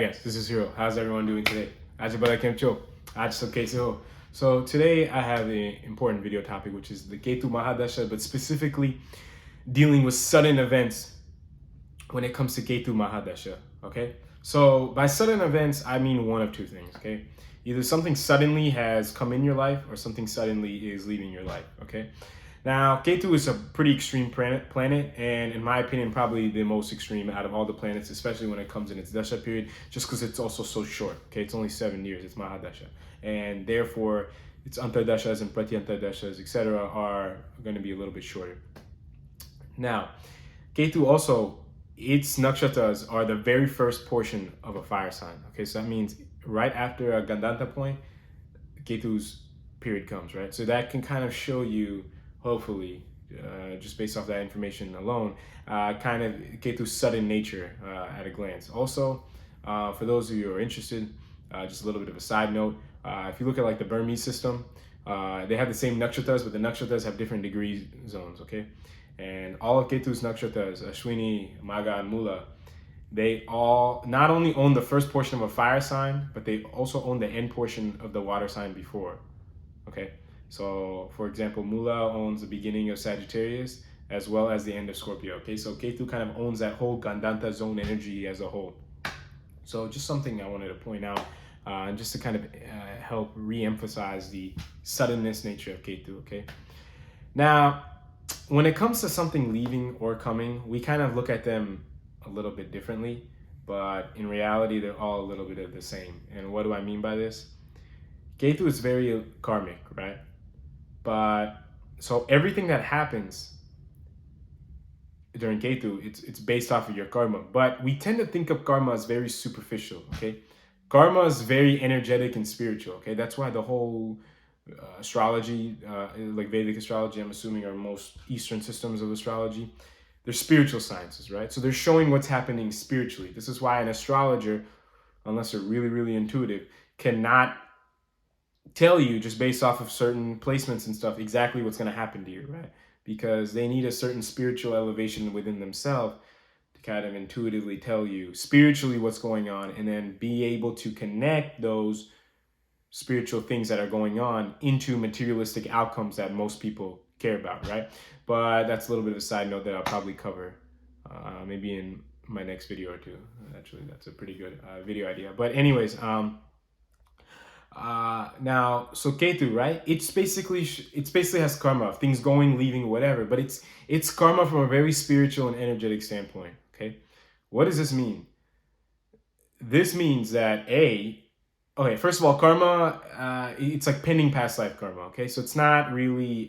Yes, this is Hiro. How's everyone doing today? Ajabala Kemcho. Kesu. So today I have an important video topic, which is the Ketu Mahadasha, but specifically dealing with sudden events when it comes to Ketu Mahadasha. Okay? So by sudden events, I mean one of two things, okay? Either something suddenly has come in your life or something suddenly is leaving your life, okay? Now, Ketu is a pretty extreme planet, and in my opinion, probably the most extreme out of all the planets, especially when it comes in its Dasha period, just because it's also so short. Okay, it's only 7 years, it's Mahadasha. And therefore, its Antardashas and Pratyantardashas, etc., are going to be a little bit shorter. Now, Ketu also, its nakshatras are the very first portion of a fire sign. Okay, so that means right after a Gandanta point, Ketu's period comes, right? So that can kind of show you, hopefully, just based off that information alone, kind of Ketu's sudden nature at a glance. Also, for those of you who are interested, just a little bit of a side note, if you look at like the Burmese system, they have the same nakshatras, but the nakshatras have different degree zones, okay? And all of Ketu's nakshatras, Ashwini, Maga, and Mula, they all not only own the first portion of a fire sign, but they also own the end portion of the water sign before. Okay, so for example, Mula owns the beginning of Sagittarius as well as the end of Scorpio. Okay, so Ketu kind of owns that whole Gandanta zone energy as a whole. So just something I wanted to point out, just to kind of help re-emphasize the suddenness nature of Ketu. Okay, now when it comes to something leaving or coming, we kind of look at them a little bit differently, but in reality, they're all a little bit of the same. And what do I mean by this? Ketu is very karmic, right? But so everything that happens during Ketu, it's based off of your karma. But we tend to think of karma as very superficial, okay? Karma is very energetic and spiritual, okay? That's why the whole astrology, like Vedic astrology, I'm assuming, are most Eastern systems of astrology. They're spiritual sciences, right? So they're showing what's happening spiritually. This is why an astrologer, unless they're really, really intuitive, cannot tell you just based off of certain placements and stuff exactly what's going to happen to you, right? Because they need a certain spiritual elevation within themselves to kind of intuitively tell you spiritually what's going on, and then be able to connect those spiritual things that are going on into materialistic outcomes that most people care about, right? But that's a little bit of a side note that I'll probably cover maybe in my next video or two. Actually, that's a pretty good video idea. But anyways, now, so Ketu, right? It's basically has karma of things going, leaving, whatever. But it's karma from a very spiritual and energetic standpoint. Okay, what does this mean? This means that okay, first of all, karma, it's like pending past life karma. Okay, so it's not really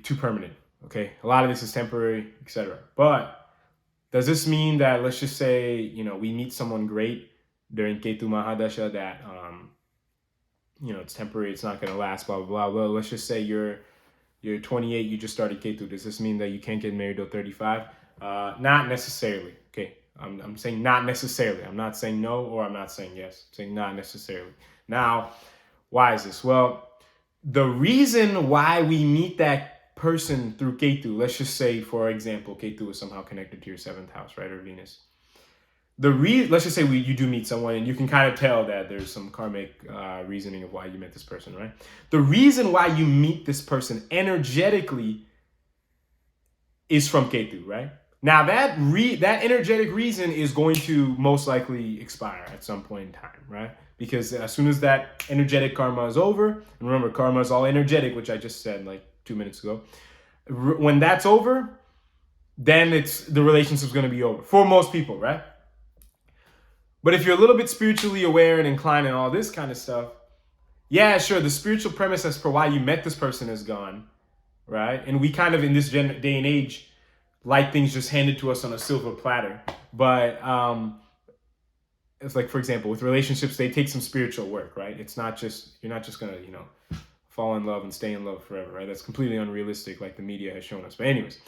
too permanent. Okay, a lot of this is temporary, etc. But does this mean that, let's just say, we meet someone great during Ketu Mahadasha that, it's temporary, it's not going to last, blah, blah, blah. Well, let's just say you're 28, you just started Ketu. Does this mean that you can't get married till 35? Not necessarily, okay? I'm saying not necessarily. I'm not saying no, or I'm not saying yes. I'm saying not necessarily. Now, why is this? Well, the reason why we meet that person through Ketu, let's just say, for example, Ketu is somehow connected to your 7th house, right, or Venus. Let's just say you do meet someone and you can kind of tell that there's some karmic reasoning of why you met this person, right? The reason why you meet this person energetically is from Ketu, right? Now that energetic reason is going to most likely expire at some point in time, right? Because as soon as that energetic karma is over, and remember, karma is all energetic, which I just said like 2 minutes ago. When that's over, then the relationship's going to be over for most people, right? But if you're a little bit spiritually aware and inclined and all this kind of stuff, yeah, sure, the spiritual premise as per why you met this person is gone, right? And we kind of, in this day and age, like things just handed to us on a silver platter. But it's like, for example, with relationships, they take some spiritual work, right? It's not just, you're not just going to, fall in love and stay in love forever, right? That's completely unrealistic, like the media has shown us. But anyways,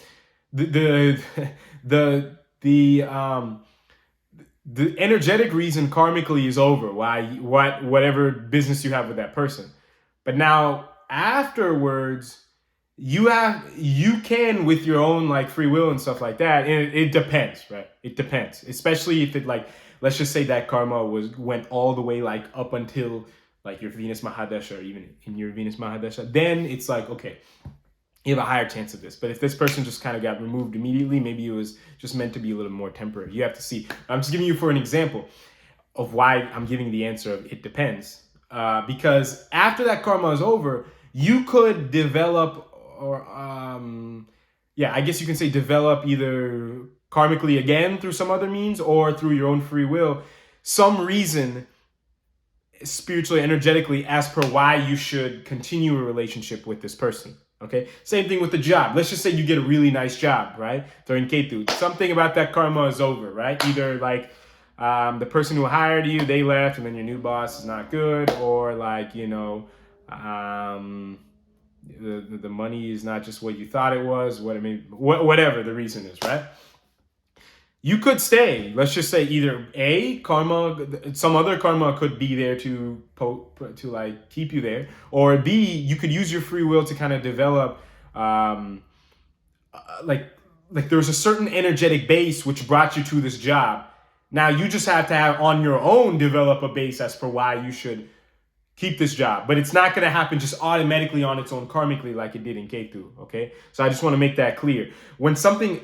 the energetic reason karmically is over. Whatever business you have with that person. But now afterwards, you can with your own like free will and stuff like that. And it depends, right? It depends, especially if it like, let's just say that karma went all the way like up until like your Venus Mahadasha, or even in your Venus Mahadasha, then it's like, okay, you have a higher chance of this. But if this person just kind of got removed immediately, maybe it was just meant to be a little more temporary. You have to see. I'm just giving you for an example of why I'm giving the answer of it depends. Because after that karma is over, you could develop, or yeah, I guess you can say develop either karmically again through some other means or through your own free will, some reason spiritually, energetically, as per why you should continue a relationship with this person. Okay, same thing with the job. Let's just say you get a really nice job, right? During Ketu, something about that karma is over, right? Either like the person who hired you, they left, and then your new boss is not good, or like, you know, the money is not just what you thought it was. Whatever the reason is, right? You could stay. Let's just say either A, karma, some other karma could be there to like keep you there, or B, you could use your free will to kind of develop, like there's a certain energetic base which brought you to this job. Now you just have to have on your own develop a base as per why you should keep this job, but it's not going to happen just automatically on its own karmically like it did in Ketu. Okay, so I just want to make that clear. When something,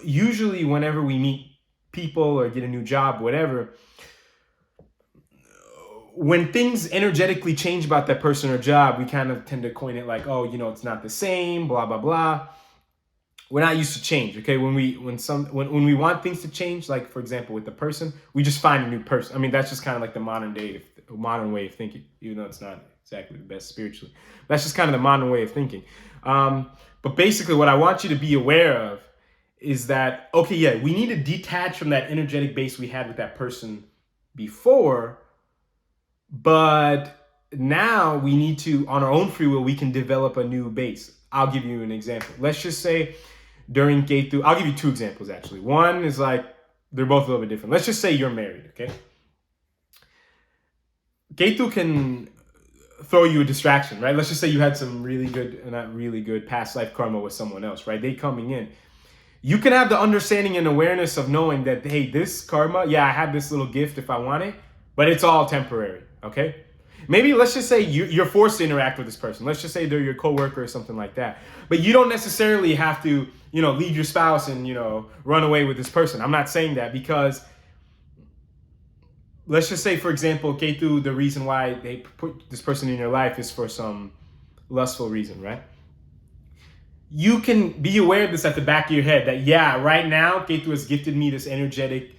usually whenever we meet people or get a new job, whatever, when things energetically change about that person or job, we kind of tend to coin it like, oh, you know, it's not the same, blah blah blah. We're not used to change. Okay, when we want things to change, like for example with the person, we just find a new person. I mean, that's just kind of like the modern way of thinking, even though it's not exactly the best spiritually. That's just kind of the modern way of thinking. But basically what I want you to be aware of is that, okay, yeah, we need to detach from that energetic base we had with that person before, but now we need to, on our own free will, we can develop a new base. I'll give you an example. Let's just say during Ketu, I'll give you two examples actually. One is like, they're both a little bit different. Let's just say you're married, okay? Ketu can throw you a distraction, right? Let's just say you had some really good, not really good, past life karma with someone else, right? They coming in. You can have the understanding and awareness of knowing that, hey, this karma, yeah, I have this little gift if I want it, but it's all temporary, okay? Maybe let's just say you're forced to interact with this person. Let's just say they're your coworker or something like that. But you don't necessarily have to, you know, leave your spouse and, you know, run away with this person. I'm not saying that, because let's just say, for example, Ketu, the reason why they put this person in your life is for some lustful reason, right? You can be aware of this at the back of your head that, yeah, right now, Ketu has gifted me this energetic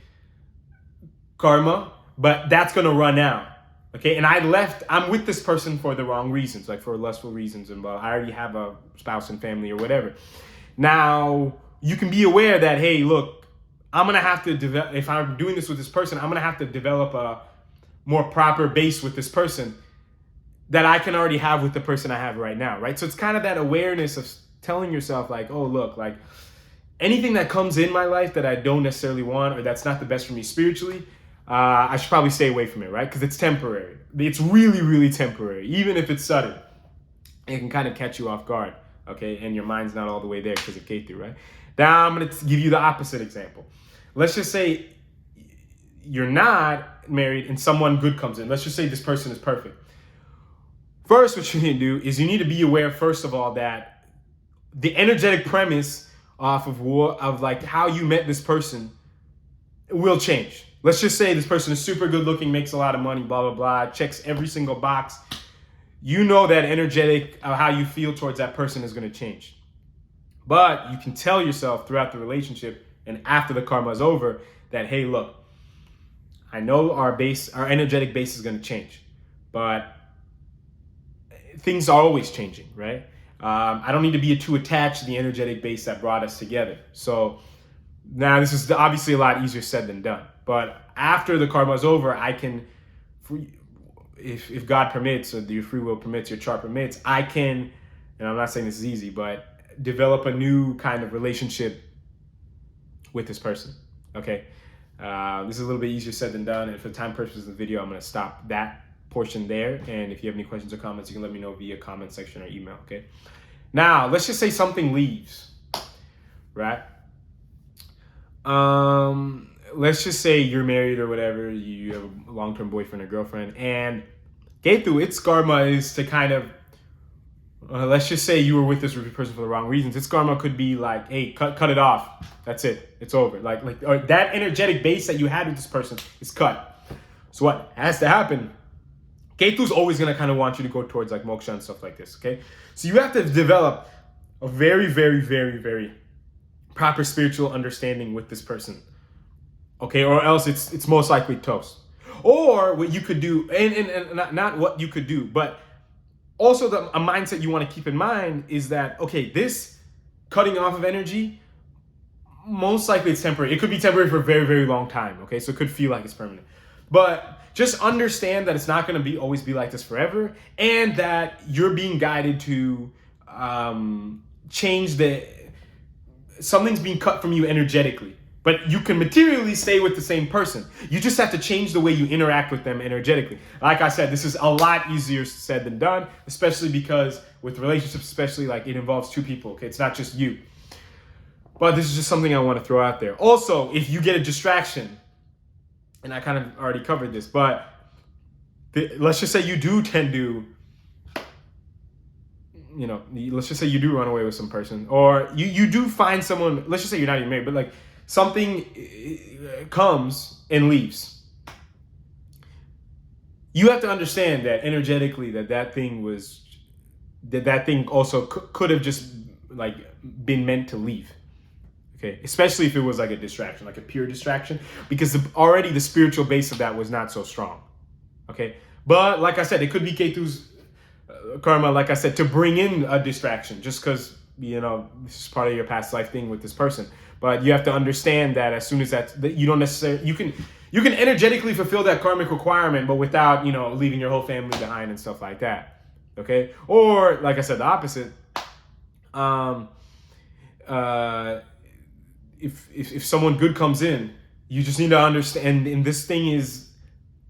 karma, but that's going to run out. Okay. And I'm with this person for the wrong reasons, like for lustful reasons. And I already have a spouse and family or whatever. Now you can be aware that, hey, look, I'm going to have to develop, if I'm doing this with this person, I'm going to have to develop a more proper base with this person that I can already have with the person I have right now. Right. So it's kind of that awareness of telling yourself like, oh, look, like anything that comes in my life that I don't necessarily want, or that's not the best for me spiritually, I should probably stay away from it, right? Because it's temporary. It's really, really temporary. Even if it's sudden, it can kind of catch you off guard, okay? And your mind's not all the way there because of Ketu, right? Now I'm going to give you the opposite example. Let's just say you're not married and someone good comes in. Let's just say this person is perfect. First, what you need to do is you need to be aware, first of all, that the energetic premise off of like how you met this person will change. Let's just say this person is super good looking, makes a lot of money, blah, blah, blah, checks every single box. You know that energetic, how you feel towards that person is going to change. But you can tell yourself throughout the relationship and after the karma is over that, hey, look, I know our energetic base is going to change, but things are always changing, right? I don't need to be too attached to the energetic base that brought us together. So now this is obviously a lot easier said than done. But after the karma is over, I can, if God permits, or your free will permits, your chart permits, I can, and I'm not saying this is easy, but develop a new kind of relationship with this person, okay? This is a little bit easier said than done. And for time purposes of the video, I'm going to stop that portion there. And if you have any questions or comments, you can let me know via comment section or email, okay? Now, let's just say something leaves, right? Let's just say you're married or whatever, you have a long-term boyfriend or girlfriend, and Ketu, its karma is to kind of, let's just say you were with this person for the wrong reasons. Its karma could be like, hey, cut it off. That's it. It's over. Or that energetic base that you had with this person is cut. So what has to happen? Ketu's always going to kind of want you to go towards like moksha and stuff like this, okay? So you have to develop a very, very, very, very proper spiritual understanding with this person, okay? Or else it's most likely toast. Or what you could do, and not what you could do, but also a mindset you want to keep in mind is that, okay, this cutting off of energy, most likely it's temporary. It could be temporary for a very, very long time, okay? So it could feel like it's permanent. But just understand that it's not going to always be like this forever, and that you're being guided to change something's being cut from you energetically. But you can materially stay with the same person. You just have to change the way you interact with them energetically. Like I said, this is a lot easier said than done, especially because with relationships, especially, like, it involves two people, okay? It's not just you. But this is just something I want to throw out there. Also, if you get a distraction, and I kind of already covered this, but let's just say you do tend to, let's just say you do run away with some person, or you do find someone, let's just say you're not even married, but like something comes and leaves. You have to understand that energetically that thing also could have just like been meant to leave. Okay, especially if it was like a distraction, like a pure distraction, because already the spiritual base of that was not so strong. Okay, but like I said, it could be Ketu's karma, like I said, to bring in a distraction, just because this is part of your past life thing with this person. But you have to understand that as soon as that you don't necessarily, you can energetically fulfill that karmic requirement, but without leaving your whole family behind and stuff like that. Okay, or like I said, the opposite. If someone good comes in, you just need to understand, and this thing is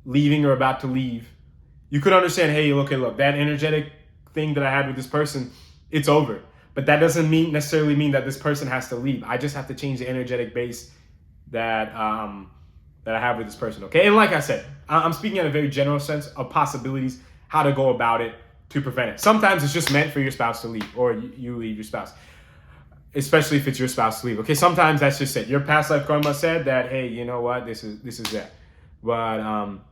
leaving or about to leave, you could understand, hey, look, that energetic thing that I had with this person, it's over. But that doesn't necessarily mean that this person has to leave. I just have to change the energetic base that I have with this person, okay? And like I said, I'm speaking in a very general sense of possibilities, how to go about it to prevent it. Sometimes it's just meant for your spouse to leave, or you leave your spouse. Especially if it's your spouse to leave. Okay, sometimes that's just it. Your past life karma said that, hey, you know what, this is that. But I'm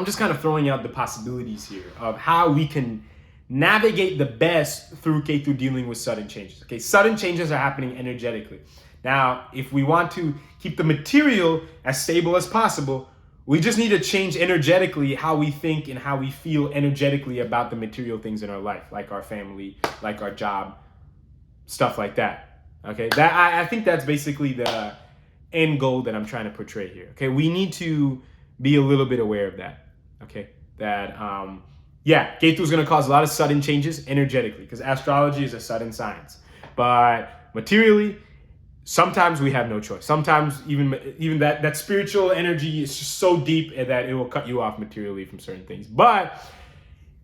just kind of throwing out the possibilities here of how we can navigate the best through Ketu dealing with sudden changes. Okay, sudden changes are happening energetically. Now, if we want to keep the material as stable as possible, we just need to change energetically how we think and how we feel energetically about the material things in our life, like our family, like our job, stuff like that. Okay, I think that's basically the end goal that I'm trying to portray here. Okay, we need to be a little bit aware of that. Okay, that Ketu is going to cause a lot of sudden changes energetically, because astrology is a sudden science. But materially, sometimes we have no choice. Sometimes even that spiritual energy is just so deep that it will cut you off materially from certain things. But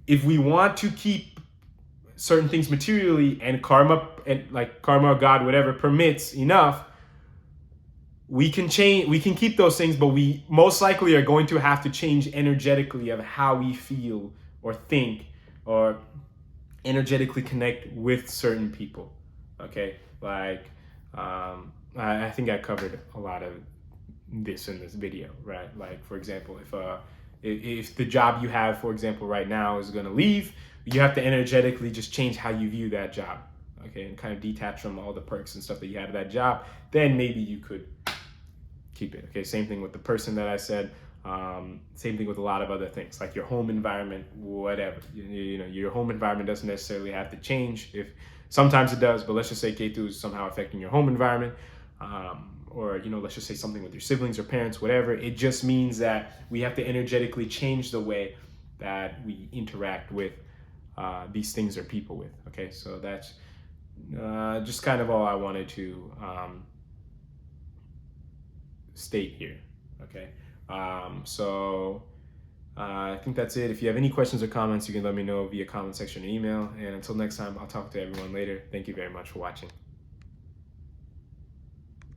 if we want to keep certain things materially, and karma or God, whatever permits enough, we can keep those things, but we most likely are going to have to change energetically of how we feel or think or energetically connect with certain people. Okay, like I think I covered a lot of this in this video, right? Like, for example, if the job you have, for example, right now is going to leave, you have to energetically just change how you view that job, okay, and kind of detach from all the perks and stuff that you had of that job. Then maybe you could keep it. Okay, same thing with the person that I said. Same thing with a lot of other things, like your home environment, whatever. Your home environment doesn't necessarily have to change. If sometimes it does, but let's just say Ketu is somehow affecting your home environment, or let's just say something with your siblings or parents, whatever. It just means that we have to energetically change the way that we interact with these things or people with. Okay, so that's just kind of all I wanted to state here. Okay, so I think that's it. If you have any questions or comments, you can let me know via comment section or email. And until next time, I'll talk to everyone later. Thank you very much for watching.